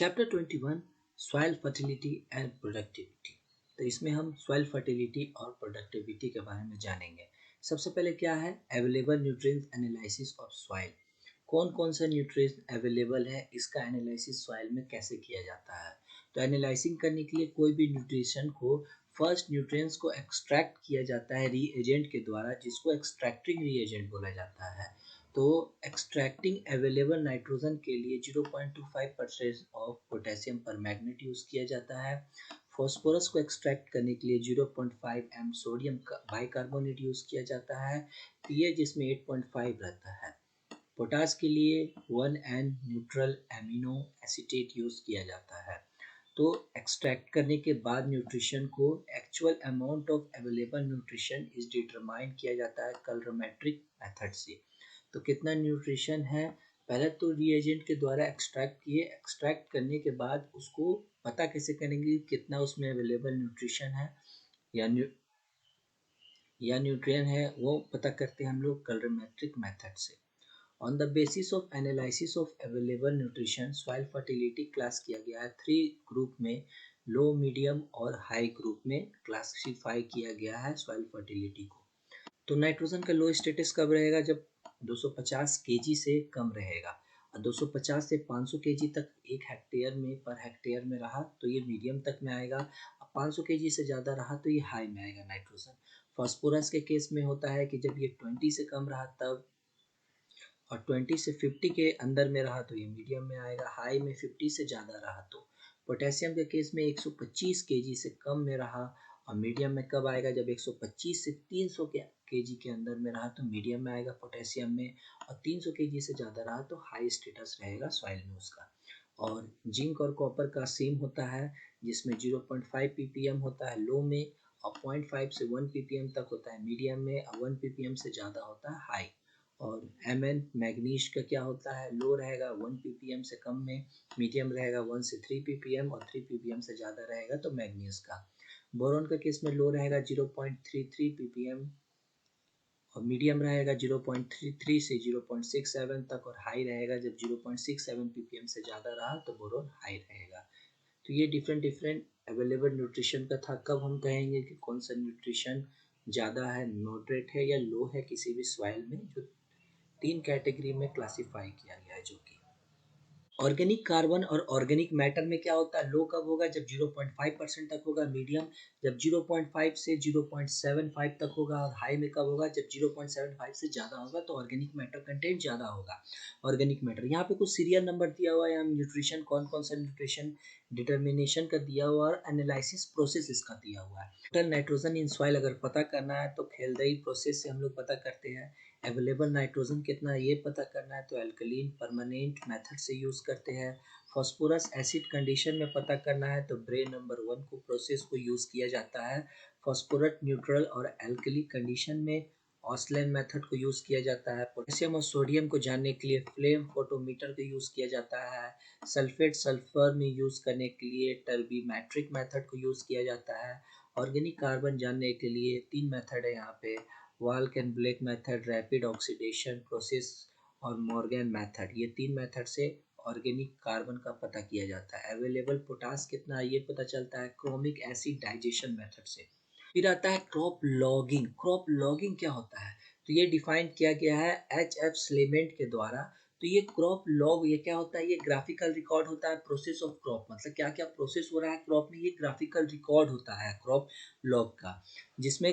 Chapter 21 soil fertility and productivity. तो इसमें हम सॉइल फर्टिलिटी और प्रोडक्टिविटी के बारे में जानेंगे। सबसे पहले क्या है available nutrients analysis of soil. कौन कौन सा न्यूट्रिएंट्स अवेलेबल है, इसका एनालिसिस सॉइल में कैसे किया जाता है। तो एनालाइजिंग करने के लिए कोई भी न्यूट्रिशन को फर्स्ट न्यूट्रिएंट्स को एक्सट्रैक्ट किया जाता है रीएजेंट के द्वारा, जिसको एक्सट्रैक्टिंग रीएजेंट बोला जाता है। तो एक्सट्रैक्टिंग अवेलेबल नाइट्रोजन के लिए 0.25% ऑफ पोटेशियम पर मैग्नेट यूज किया जाता है। फॉस्फोरस को एक्सट्रैक्ट करने के लिए 0.5 एम सोडियम बाइकार्बोनेट यूज किया जाता है। पीएच इसमें 8.5 रहता है। पोटास के लिए 1 N neutral amino acetate use किया जाता है। तो एक्सट्रैक्ट करने के बाद न्यूट्रिशन को actual amount of available nutrition is determine किया जाता है कलरोमेट्रिक मेथड से। तो कितना न्यूट्रिशन है, पहले तो रिएजेंट के द्वारा एक्सट्रैक्ट किए, एक्सट्रैक्ट करने के बाद उसको पता कैसे करेंगे कितना उसमें अवेलेबल न्यूट्रिशन है या न्यूट्रिएंट है, वो पता करते हैं हम लोग कलरोमेट्रिक मेथड से। On the basis of analysis of available nutrition soil fertility class किया गया है 3 ग्रुप में, लो मीडियम और हाई ग्रुप में क्लासिफाई किया गया है सॉइल फर्टिलिटी को। तो नाइट्रोजन का लो स्टेटस कब रहेगा, जब 250 केजी से कम रहेगा, और 250 से 500 केजी तक एक हेक्टेयर में पर हेक्टेयर में रहा तो ये मीडियम तक में आएगा, और 500 केजी से ज़्यादा रहा तो ये हाई में आएगा नाइट्रोजन। फॉस्फोरस के केस में होता है कि जब ये 20 से कम रहा तब, और 20 से 50 के अंदर में रहा तो ये मीडियम में आएगा, हाई में 50 से ज़्यादा रहा तो। पोटेशियम के केस में 125 केजी से कम में रहा, और मीडियम में कब आएगा, जब 125 से 300 केजी के अंदर में रहा तो मीडियम में आएगा पोटेशियम में, और 300 केजी से ज़्यादा रहा तो हाई स्टेटस रहेगा सॉइल में उसका। और जिंक और कॉपर का सेम होता है, जिसमें 0.5 ppm होता है लो में, और 0.5 से 1 ppm तक होता है मीडियम में, और 1 ppm से ज़्यादा होता है हाई। और Mn मैग्नीज का क्या होता है, लो रहेगा 1 ppm से कम में, मीडियम रहेगा 1 से 3 ppm, और 3 ppm से ज़्यादा रहेगा तो मैग्नीज का। बोरॉन का केस में लो रहेगा 0.33 ppm, और मीडियम रहेगा 0.33 से 0.67 तक, और हाई रहेगा जब 0.67 ppm से ज़्यादा रहा तो बोरॉन हाई रहेगा। तो ये डिफरेंट अवेलेबल न्यूट्रिशन का था। कब हम कहेंगे कि कौन सा न्यूट्रिशन ज़्यादा है, मॉडरेट है या लो है किसी भी सॉइल में, जो 3 कैटेगरी में क्लासिफाई किया गया है। जो कि ऑर्गेनिक कार्बन और ऑर्गेनिक मैटर में क्या होता है, लो कब होगा, जब 0.5% तक होगा, मीडियम जब 0.5 से 0.75 तक होगा, और हाई में कब होगा, जब 0.75 से ज़्यादा होगा तो ऑर्गेनिक मैटर कंटेंट ज़्यादा होगा। ऑर्गेनिक मैटर यहाँ पे कुछ सीरियल नंबर दिया हुआ है, यहाँ न्यूट्रिशन कौन कौन सा न्यूट्रिशन डिटर्मिनेशन का दिया हुआ है और एनालिसिस प्रोसेस इसका दिया हुआ है। टोटल नाइट्रोजन इन सॉइल अगर पता करना है तो खेलदई प्रोसेस से हम लोग पता करते हैं। अवेलेबल नाइट्रोजन कितना है ये पता करना है तो एल्कलीन परमानेंट मेथड से यूज़ करते हैं। फॉस्फोरस एसिड कंडीशन में पता करना है तो ब्रे नंबर 1 को प्रोसेस को यूज़ किया जाता है। फॉस्फोरस न्यूट्रल और एल्कली कंडीशन में ऑस्लेन मेथड को यूज़ किया जाता है। पोटेशियम और सोडियम को जानने के लिए फ्लेम फोटोमीटर का यूज़ किया जाता है। सल्फेट सल्फर में यूज़ करने के लिए टर्बीमेट्रिक मेथड को यूज़ किया जाता है। ऑर्गेनिक कार्बन जानने के लिए 3 मेथड है यहाँ पे, वाल्क and Black method, rapid oxidation process और मॉर्गन मेथड। ये 3 मेथड से ऑर्गेनिक कार्बन का पता किया जाता है। अवेलेबल पोटास कितना है ये पता चलता है क्रोमिक एसिड डाइजेशन मेथड से। फिर आता है क्रॉप लॉगिंग। क्रॉप लॉगिंग क्या होता है, तो ये डिफाइन किया गया है HF स्लेमेंट के द्वारा। तो ये क्रॉप लॉग ये क्या होता है, ये ग्राफिकल रिकॉर्ड होता है प्रोसेस ऑफ क्रॉप, मतलब क्या क्या प्रोसेस हो रहा है क्रॉप में, ये ग्राफिकल रिकॉर्ड होता है क्रॉप लॉग का, जिसमें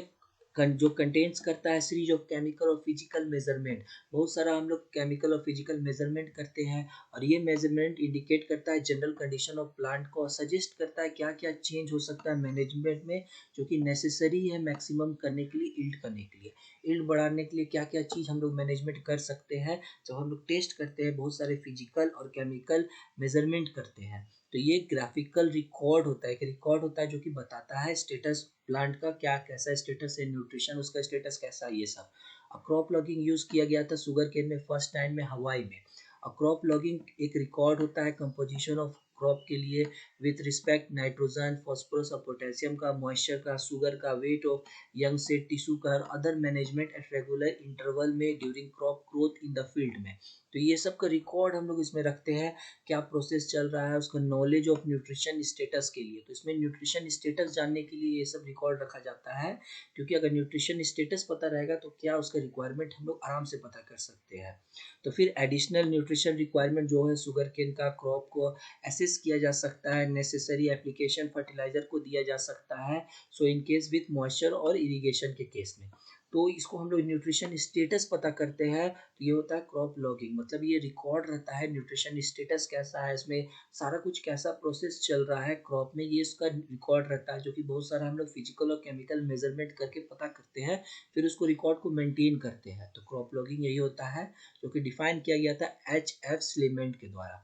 जो कंटेंट्स करता है सीरीज ऑफ केमिकल और फिजिकल मेजरमेंट। बहुत सारा हम लोग केमिकल और फिजिकल मेजरमेंट करते हैं, और ये मेजरमेंट इंडिकेट करता है जनरल कंडीशन ऑफ प्लांट को, और सजेस्ट करता है क्या क्या चेंज हो सकता है मैनेजमेंट में, जो कि नेसेसरी है मैक्सिमम करने के लिए, ईल्ड करने के लिए, ईल्ड बढ़ाने के लिए क्या क्या चीज़ हम लोग मैनेजमेंट कर सकते हैं। जब हम लोग टेस्ट करते हैं बहुत सारे फिजिकल और केमिकल मेजरमेंट करते हैं, तो ये ग्राफिकल रिकॉर्ड होता है, एक रिकॉर्ड होता है जो कि बताता है स्टेटस प्लांट का, क्या कैसा स्टेटस है, न्यूट्रिशन उसका स्टेटस कैसा है, ये सब। क्रॉप लॉगिंग यूज किया गया था शुगर केन में फर्स्ट टाइम में हवाई में। क्रॉप लॉगिंग एक रिकॉर्ड होता है कंपोजिशन ऑफ क्रॉप के लिए विथ रिस्पेक्ट नाइट्रोजन फॉस्फोरस और पोटेशियम का, मॉइस्चर का, शुगर का, weight of young set tissue का, और other management at regular interval में during crop growth in the field में। तो ये सब का रिकॉर्ड हम लोग इसमें रखते हैं, क्या प्रोसेस चल रहा है, उसका नॉलेज ऑफ न्यूट्रिशन स्टेटस के लिए। तो इसमें न्यूट्रिशन स्टेटस जानने के लिए ये सब रिकॉर्ड रखा जाता है, क्योंकि अगर न्यूट्रिशन स्टेटस पता रहेगा तो क्या उसका रिक्वायरमेंट हम लोग आराम से पता कर सकते हैं। तो फिर एडिशनल न्यूट्रिशन रिक्वायरमेंट जो है शुगर केन का क्रॉप को असेस किया जा सकता है, नेसेसरी एप्लीकेशन फर्टिलाइजर को दिया जा सकता है, सो इन केस विथ मॉइस्चर और इरिगेशन के केस में। तो इसको हम लोग न्यूट्रिशन स्टेटस पता करते हैं। तो ये होता है क्रॉप लॉगिंग, मतलब ये रिकॉर्ड रहता है न्यूट्रिशन स्टेटस कैसा है, इसमें सारा कुछ कैसा प्रोसेस चल रहा है क्रॉप में, ये इसका रिकॉर्ड रहता है, जो कि बहुत सारा हम लोग फिजिकल और केमिकल मेजरमेंट करके पता करते हैं, फिर उसको रिकॉर्ड को मेंटेन करते हैं। तो क्रॉप लॉगिंग यही होता है, जो कि डिफाइन किया गया था HF स्लीमेंट के द्वारा।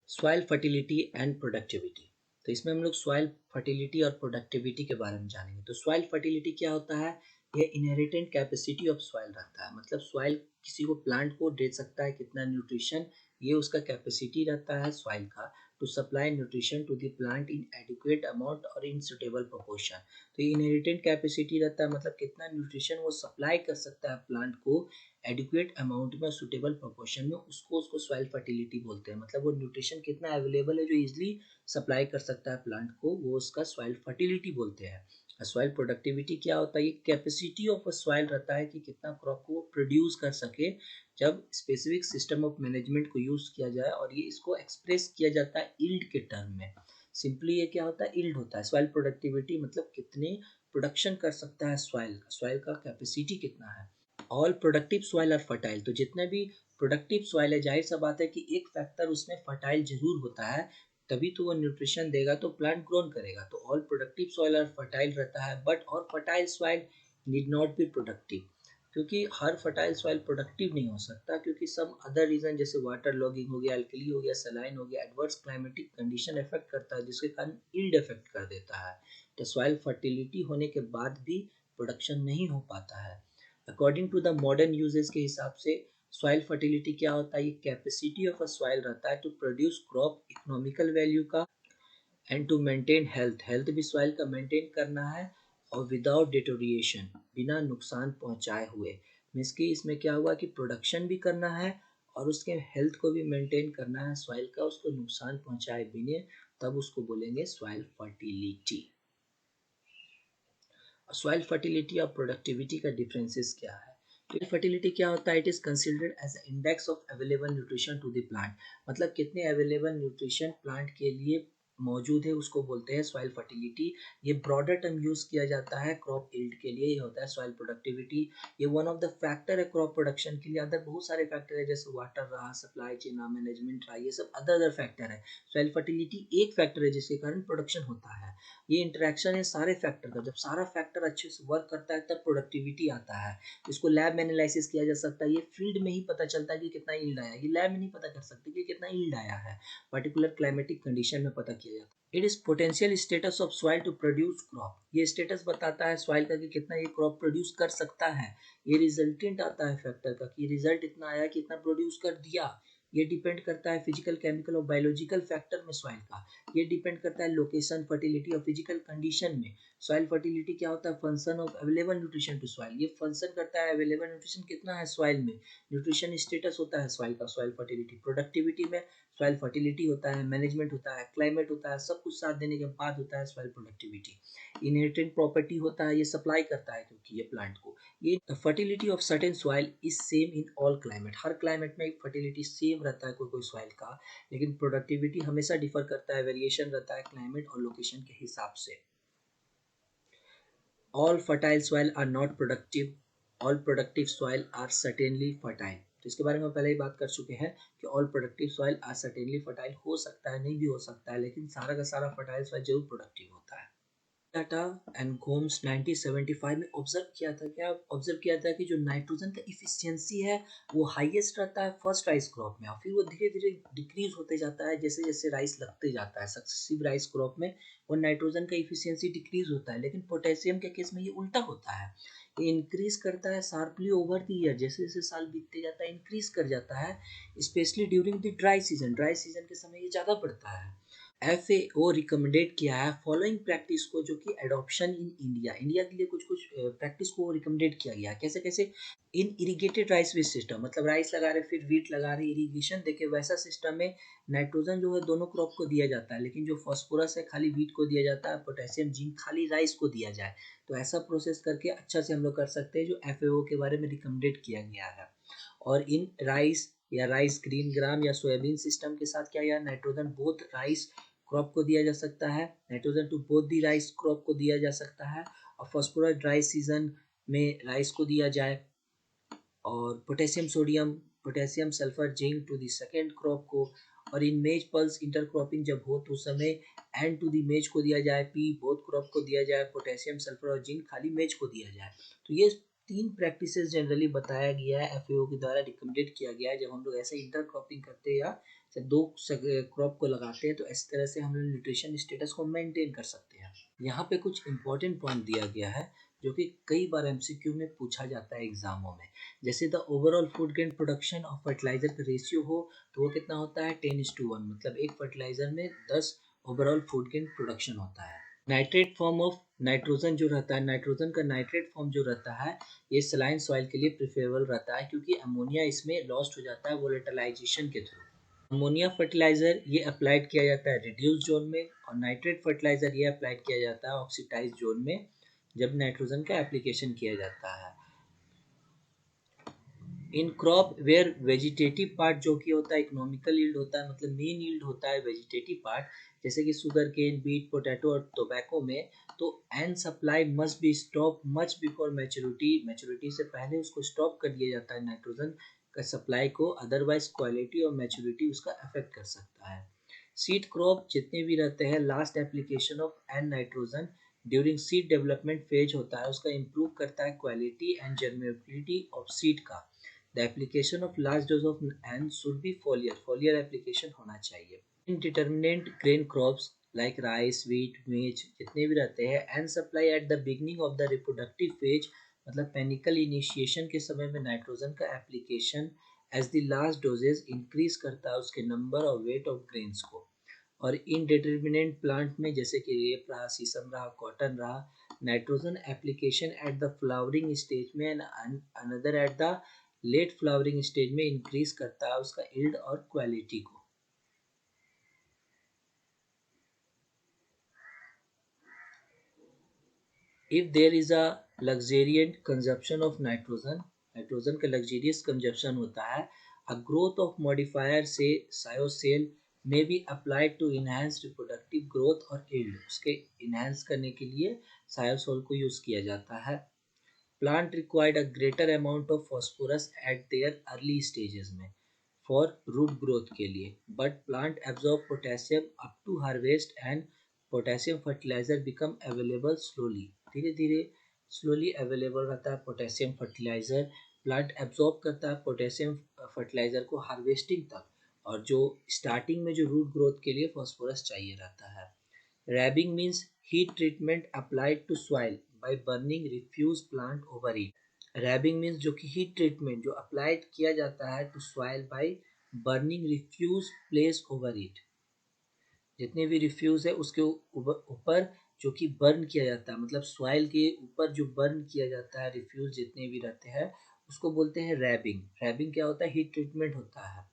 Soil fertility and productivity. तो इसमें हम लोग सॉइल फर्टिलिटी और प्रोडक्टिविटी के बारे में जानेंगे। तो सॉइल फर्टिलिटी क्या होता है? ये इनहेरिटेंट कैपेसिटी ऑफ सॉइल रहता है, मतलब सॉइल किसी को प्लांट को दे सकता है कितना न्यूट्रिशन, ये उसका कैपेसिटी रहता है सॉइल का, to supply nutrition to the plant in adequate amount और इन सुटेबल प्रोपोर्शन। तो ये इनहेरिटेंट कैपेसिटी रहता है, मतलब कितना न्यूट्रिशन वो सप्लाई कर सकता है प्लांट को एडिक्वेट अमाउंट में, सुटेबल प्रोपोर्शन में, उसको उसको सॉइल फर्टिलिटी बोलते हैं। मतलब वो न्यूट्रिशन कितना अवेलेबल है जो इजिली सप्लाई कर सकता है प्लांट को, वो उसका सॉइल फर्टिलिटी बोलते हैं। सॉइल प्रोडक्टिविटी क्या होता है? ये कैपेसिटी ऑफ अ सॉइल रहता है कि कितना क्रॉप को प्रोड्यूस कर सके जब स्पेसिफिक सिस्टम ऑफ मैनेजमेंट को यूज किया जाए, और ये इसको एक्सप्रेस किया जाता है यील्ड के टर्म में। सिंपली ये क्या होता है? यील्ड होता है। सॉइल प्रोडक्टिविटी मतलब कितने प्रोडक्शन कर सकता है सॉइल का कैपेसिटी कितना है। All productive soil are fertile. तो जितने भी प्रोडक्टिव सॉइल है, जाहिर सा बात है कि एक फैक्टर उसमें फर्टाइल जरूर होता है, तभी तो वो न्यूट्रिशन देगा, तो प्लांट ग्रोन करेगा। तो all productive soil are fertile रहता है, बट और fertile soil need not be productive, क्योंकि हर फर्टाइल सॉइल प्रोडक्टिव नहीं हो सकता, क्योंकि सम अदर रीजन जैसे वाटर लॉगिंग हो गया, अल्कली हो गया, सलाइन हो गया, एडवर्स क्लाइमेटिक कंडीशन इफेक्ट करता है, जिसके कारण यील्ड इफेक्ट कर देता है। तो सॉइल फर्टिलिटी होने के बाद भी प्रोडक्शन नहीं हो पाता है। According to the modern uses के हिसाब से सॉइल फर्टिलिटी क्या होता है? ये कैपेसिटी ऑफ अ सॉइल रहता है to produce crop economical value का, एंड टू मेंटेन हेल्थ भी सॉइल का मेंटेन करना है, और विदाउट डिटोरिएशन, बिना नुकसान पहुंचाए हुए। मीन्स कि इसमें क्या हुआ कि प्रोडक्शन भी करना है और उसके हेल्थ को भी मेंटेन करना है सॉइल का, उसको नुकसान पहुंचाए बिना, तब उसको बोलेंगे सॉइल फर्टिलिटी। सॉइल फर्टिलिटी और प्रोडक्टिविटी का डिफरेंसेस क्या है? तो फर्टिलिटी क्या होता है? It is considered as index of available nutrition to the plant, मतलब कितने अवेलेबल न्यूट्रिशन प्लांट के लिए मौजूद है, उसको बोलते हैं सॉइल फर्टिलिटी। ये ब्रॉडर टर्म यूज किया जाता है क्रॉप यील्ड के लिए, ये होता है सॉइल प्रोडक्टिविटी। ये वन ऑफ द फैक्टर है क्रॉप प्रोडक्शन के लिए। अदर बहुत सारे फैक्टर है, जैसे वाटर रहा, सप्लाई चेन मैनेजमेंट रहा, ये सब अदर फैक्टर है। सॉइल फर्टिलिटी एक फैक्टर है जिसके कारण प्रोडक्शन होता है। ये इंटरेक्शन है सारे फैक्टर का, जब सारा फैक्टर अच्छे से वर्क करता है तब प्रोडक्टिविटी आता है। इसको लैब में एनालिसिस किया जा सकता है, ये फील्ड में ही पता चलता है कि कितना यील्ड आया, ये लैब में नहीं पता कर सकते कि कितना यील्ड आया है, पर्टिकुलर क्लाइमेटिक कंडीशन में पता किया जाता है। It is potential status of soil to produce crop, ये स्टेटस बताता है सॉइल का कि कितना ये क्रॉप प्रोड्यूस कर सकता है। ये रिजल्टेंट आता है फैक्टर का कि रिजल्ट इतना आया कि इतना प्रोड्यूस कर दिया। ये डिपेंड करता है फिजिकल, केमिकल और बायोलॉजिकल फैक्टर में सॉइल का। ये डिपेंड करता है लोकेशन, फर्टिलिटी और फिजिकल कंडीशन में। सॉइल फर्टिलिटी क्या होता है? Function of available nutrition to soil, ये फंक्शन करता है अवेलेबल न्यूट्रिशन कितना है सॉइल में, न्यूट्रिशन स्टेटस होता है सॉइल का सॉइल फर्टिलिटी। प्रोडक्टिविटी में सॉइल फर्टिलिटी होता है, मैनेजमेंट होता है, क्लाइमेट होता है, सब कुछ साथ देने के बाद होता है सॉइल प्रोडक्टिविटी। इनहेरिटेंट प्रॉपर्टी होता है, ये सप्लाई करता है क्योंकि ये प्लांट को। ये fertility of certain soil is same in all climate, her climate में फर्टिलिटी सेम रहता है कोई कोई सॉइल का, लेकिन प्रोडक्टिविटी हमेशा डिफर करता है, वेरिएशन रहता है क्लाइमेट और लोकेशन के हिसाब से। All fertile soil are not productive, all productive soil are certainly fertile. तो इसके बारे में पहले ही बात कर चुके हैं कि all productive soil are certainly fertile, हो सकता है नहीं भी हो सकता है, लेकिन सारा का सारा फर्टाइल सॉइल जरूर प्रोडक्टिव होता है। डाटा एंड गोम्स 1975 में ऑब्जर्व किया था, क्या ऑब्जर्व किया था कि जो नाइट्रोजन का इफिशियंसी है वो हाईएस्ट रहता है फर्स्ट राइस क्रॉप में, और फिर वो धीरे धीरे डिक्रीज होते जाता है जैसे जैसे राइस लगते जाता है। सक्सेसिव राइस क्रॉप में वो नाइट्रोजन का इफिशियंसी डिक्रीज होता है, लेकिन पोटेशियम के केस में ये उल्टा होता है, ये इंक्रीज करता है शार्पली ओवर द ईयर, जैसे जैसे साल बीतते जाता है इंक्रीज कर जाता है, specially during the dry season के समय ये ज़्यादा बढ़ता है। FAO रिकमेंडेड किया है फॉलोइंग प्रैक्टिस को, जो कि एडॉप्शन इन इंडिया, इंडिया के लिए कुछ कुछ प्रैक्टिस को रिकमेंडेड किया गया है। कैसे कैसे? इन इरिगेटेड राइस बेस्ड सिस्टम, मतलब राइस लगा रहे फिर वीट लगा रहे, इरिगेशन देखिए वैसा सिस्टम में नाइट्रोजन जो है दोनों क्रॉप को दिया जाता है, लेकिन जो फॉस्फोरस है खाली वीट को दिया जाता है, पोटेशियम जिंक खाली राइस को दिया जाए। तो ऐसा प्रोसेस करके अच्छा से हम लोग कर सकते हैं, जो FAO के बारे में रिकमेंडेड किया गया है। और इन राइस या राइस ग्रीन ग्राम या सोयाबीन सिस्टम के साथ क्या यार, नाइट्रोजन बोथ राइस क्रॉप को दिया जा सकता है, nitrogen to both the rice crop को दिया जा सकता है, और फॉस्फोरस ड्राई सीजन में राइस को दिया जाए, और potassium sodium, potassium sulphur zinc to the second crop को, और इन मेज पल्स इंटरक्रॉपिंग जब हो तो उस समय एन टू द मेज को दिया जाए, पी बोथ क्रॉप को दिया जाए, पोटेशियम सल्फर और जिंक खाली मेज को दिया जाए। तो ये तीन प्रैक्टिसेस जनरली बताया गया है, FAO के द्वारा रिकमेंडेड किया गया है। जब हम लोग ऐसे इंटरक्रॉपिंग करते हैं या दो क्रॉप को लगाते हैं तो इस तरह से हम लोग न्यूट्रिशन स्टेटस को मेंटेन कर सकते हैं। यहाँ पे कुछ इंपॉर्टेंट पॉइंट दिया गया है जो कि कई बार MCQ में पूछा जाता है एग्जामों में। जैसे the overall food grain production of fertiliser का रेशियो हो तो वो कितना होता है 10:1, मतलब एक फर्टिलाइजर में 10 ओवरऑल फूड ग्रेन प्रोडक्शन होता है। नाइट्रेट फॉर्म ऑफ नाइट्रोजन जो रहता है, नाइट्रोजन का नाइट्रेट फॉर्म जो रहता है ये सलाइन सॉइल के लिए प्रिफरेबल रहता है, क्योंकि अमोनिया इसमें लॉस्ट हो जाता है वोलेटिलाइजेशन के थ्रू। अमोनिया फर्टिलाइजर ये अप्लाइड किया जाता है रिड्यूस जोन में, और नाइट्रेट फर्टिलाइजर ये अप्लाइड किया जाता है ऑक्सीडाइज जोन में जब नाइट्रोजन का एप्लीकेशन किया जाता है। In crop where vegetative part जो कि होता है इकोनॉमिकल यील्ड होता है, मतलब मेन यील्ड होता है वेजिटेटिव पार्ट, जैसे कि शुगर केन, बीट, पोटैटो और टोबैको में, तो N supply must be stop much before maturity, maturity से पहले उसको स्टॉप कर दिया जाता है नाइट्रोजन का सप्लाई को, अदरवाइज क्वालिटी और मैच्योरिटी उसका अफेक्ट कर सकता है। सीड क्रॉप जितने भी रहते हैं, last application of N nitrogen during seed development phase होता है, उसका इम्प्रूव करता है quality and germinability of seed का। The application of large dose of N should be foliar, foliar application होना चाहिए। Indeterminate grain crops like rice, wheat, maize जितने भी रहते हैं, N supply at the beginning of the reproductive phase, मतलब panicle initiation के समय में नाइट्रोजन का application as the last doses increase करता है उसके नंबर और वेट ऑफ ग्रेन्स को। और इनडिटर्मिनेंट प्लांट में जैसे कि रेप रहा, सीसम रहा, कॉटन रहा, nitrogen application at the flowering stage में and another at the late flowering stage में इंक्रीज करता है उसका यील्ड और क्वालिटी को। If there is a luxuriant consumption of nitrogen, nitrogen का लग्जेरियस कंजप्शन होता है, अ ग्रोथ ऑफ मॉडिफायर से सायोसेल में be applied to enhance reproductive growth और यील्ड, उसके इनहेंस करने के लिए सायोसोल को यूज किया जाता है। Plant required a greater amount of phosphorus at their early stages में फॉर रूट ग्रोथ के लिए, but plant absorb potassium up to harvest and potassium fertiliser become available slowly, धीरे धीरे स्लोली अवेलेबल रहता है पोटेशियम फर्टिलाइजर, प्लांट एब्जॉर्ब करता है potassium fertiliser को हार्वेस्टिंग तक, और जो स्टार्टिंग में जो रूट ग्रोथ के लिए फॉस्फोरस चाहिए रहता है। रैबिंग means heat treatment applied to soil by burning refuse plant over it। Rabbing means जो कि हीट ट्रीटमेंट जो अप्लाइड किया जाता है to soil by burning refuse places over it, जितने भी रिफ्यूज है उसके ऊपर जो कि बर्न किया जाता है, मतलब सॉइल के ऊपर जो बर्न किया जाता है रिफ्यूज जितने भी रहते हैं उसको बोलते हैं रैबिंग। रैबिंग क्या होता है? हीट ट्रीटमेंट होता है।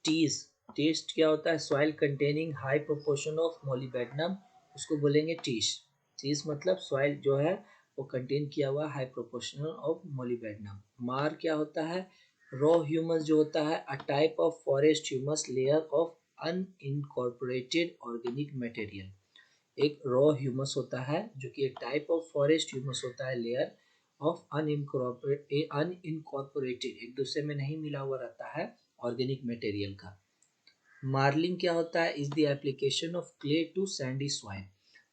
टीज, टेस्ट क्या होता है? Soil containing high proportion of molybdenum, उसको बोलेंगे टीस। टीस मतलब सॉइल जो है वो कंटेन किया हुआ हाई प्रोपोर्शन ऑफ मोलिबेडनम। मार क्या होता है? रॉ ह्यूमस जो होता है, a type of forest humus layer of unincorporated organic material. एक रॉ ह्यूमस होता है जो कि एक टाइप ऑफ फॉरेस्ट ह्यूमस होता है, लेयर ऑफ अनइनकॉर्पोरेटेड, एक दूसरे में नहीं मिला हुआ रहता है ऑर्गेनिक मटेरियल का। मार्लिंग क्या होता है? Is the application of clay to sandy soil,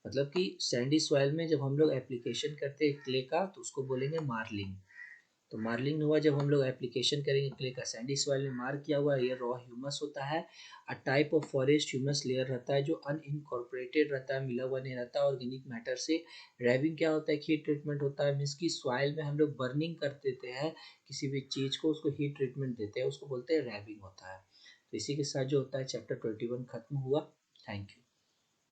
मतलब कि सैंडी सॉइल में जब हम लोग एप्लीकेशन करते हैं क्ले का तो उसको बोलेंगे मार्लिंग। तो मार्लिंग हुआ जब हम लोग एप्लीकेशन करेंगे क्ले का सैंडी सॉइल में मार्क किया हुआ, ये रॉ ह्यूमस होता है। A type of forest humus layer रहता है जो अनइनकॉर्पोरेटेड रहता है, मिला हुआ नहीं रहता ऑर्गेनिक मैटर से। रैबिंग क्या होता है? हीट ट्रीटमेंट होता है, मीन्स की सॉइल में हम लोग बर्निंग कर देते हैं किसी भी चीज़ को, उसको हीट ट्रीटमेंट देते हैं, उसको बोलते हैं रैबिंग होता है। तो इसी के साथ जो होता है चैप्टर 21 खत्म हुआ। Thank you.